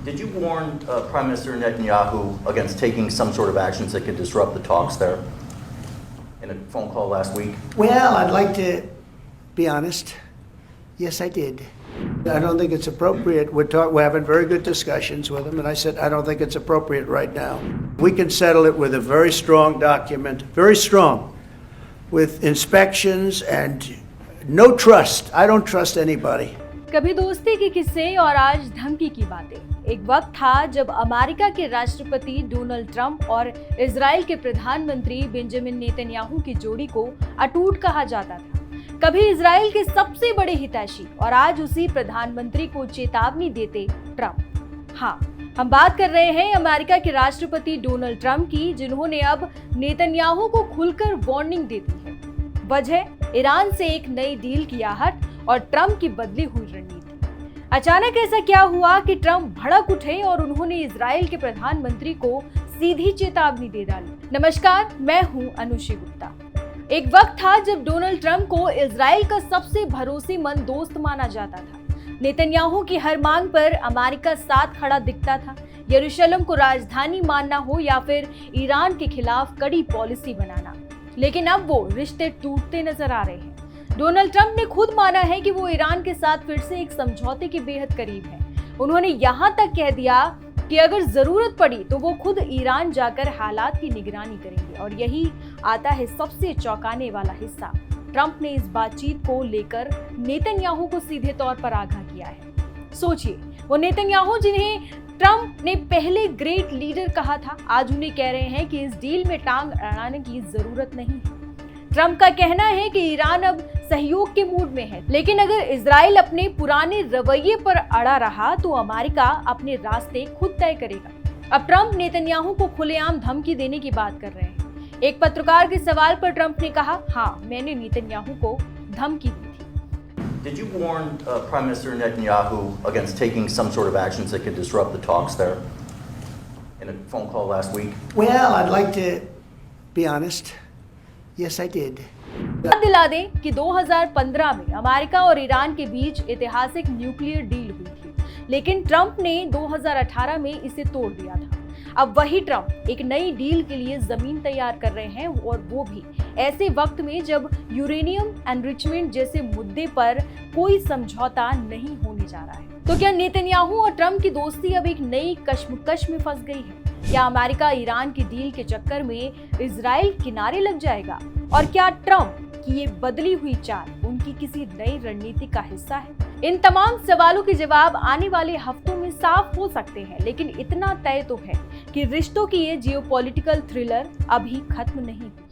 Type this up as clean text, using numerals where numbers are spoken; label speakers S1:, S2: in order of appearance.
S1: Did you warn Prime Minister Netanyahu against taking some sort of actions that could disrupt the talks there in a phone call last week?
S2: Well, I'd like to be honest. Yes, I did. I don't think it's appropriate. We're having very good discussions with him, and I said I don't think it's appropriate right now. We can settle it with a very strong document, very strong, with inspections and no trust. I don't trust anybody.
S3: कभी दोस्ती के किस्से और आज धमकी की बातें। एक वक्त था जब अमेरिका के राष्ट्रपति डोनाल्ड ट्रंप और इजराइल के प्रधानमंत्री बेंजामिन नेतन्याहू की जोड़ी को अटूट कहा जाता था। कभी इजराइल के सबसे बड़े हितैषी और आज उसी प्रधानमंत्री को चेतावनी देते ट्रंप। हाँ, हम बात कर रहे हैं अमेरिका के राष्ट्रपति डोनाल्ड ट्रंप की, जिन्होंने अब नेतन्याहू को खुलकर वार्निंग दे दी है। वजह ईरान से एक नई डील की आहट और ट्रंप की बदली हुई रणनीति। अचानक ऐसा क्या हुआ कि ट्रंप भड़क उठे और उन्होंने इजराइल के प्रधानमंत्री को सीधी चेतावनी दे डाली। नमस्कार, मैं हूं अनुषी गुप्ता। एक वक्त था जब डोनाल्ड ट्रंप को इजराइल का सबसे भरोसेमंद दोस्त माना जाता था। नेतन्याहू की हर मांग पर अमेरिका साथ खड़ा दिखता था। यरूशलेम को राजधानी मानना हो या फिर ईरान के खिलाफ कड़ी पॉलिसी बनाना। लेकिन अब वो रिश्ते टूटते नजर आ रहे हैं। डोनाल्ड ट्रंप ने खुद माना है कि वो ईरान के साथ फिर से एक समझौते के बेहद करीब है। उन्होंने यहां तक कह दिया कि अगर जरूरत पड़ी तो वो खुद ईरान जाकर हालात की निगरानी करेंगे। और यही आता है सबसे चौंकाने वाला हिस्सा। ट्रंप ने इस बातचीत को लेकर नेतन्याहू को सीधे तौर पर आगाह किया है। सोचिए, वो नेतन्याहू जिन्हें ट्रंप ने पहले ग्रेट लीडर कहा था, आज उन्हें कह रहे हैं कि इस डील में टांग अड़ाने की जरूरत नहीं है। ट्रंप का कहना है कि ईरान अब सहयोग के मूड में है, लेकिन अगर इजराइल अपने पुराने रवैये पर अड़ा रहा तो अमेरिका अपने रास्ते खुद तय करेगा। अब ट्रंप नेतन्याहू को खुलेआम धमकी देने की बात कर रहे हैं। एक पत्रकार के सवाल पर ट्रंप ने कहा, हाँ, मैंने नेतन्याहू को धमकी दी थी।
S1: Did you warn Prime Minister Netanyahu against taking some sort of actions that could disrupt the talks there in a phone call last week?
S2: Well, I'd like to be honest. Yes, I did.
S3: याद दिला दें कि 2015 में America और Iran के बीच ऐतिहासिक nuclear deal हुई थी, लेकिन ट्रंप ने 2018 में इसे तोड़ दिया था। अब वही ट्रंप एक नई डील के लिए जमीन तैयार कर रहे हैं, और वो भी ऐसे वक्त में जब यूरेनियम एनरिचमेंट जैसे मुद्दे पर कोई समझौता नहीं होने जा रहा है। तो क्या नेतन्याहू और ट्रंप की दोस्ती अब एक नई कश्मकश में फंस गई है? क्या अमेरिका ईरान की डील के चक्कर में इजराइल किनारे लग जाएगा? और क्या ट्रंप की ये बदली हुई चाल उनकी किसी नई रणनीति का हिस्सा है? इन तमाम सवालों के जवाब आने वाले हफ्तों में साफ हो सकते हैं, लेकिन इतना तय तो है कि रिश्तों की ये जियोपॉलिटिकल थ्रिलर अभी खत्म नहीं हुई।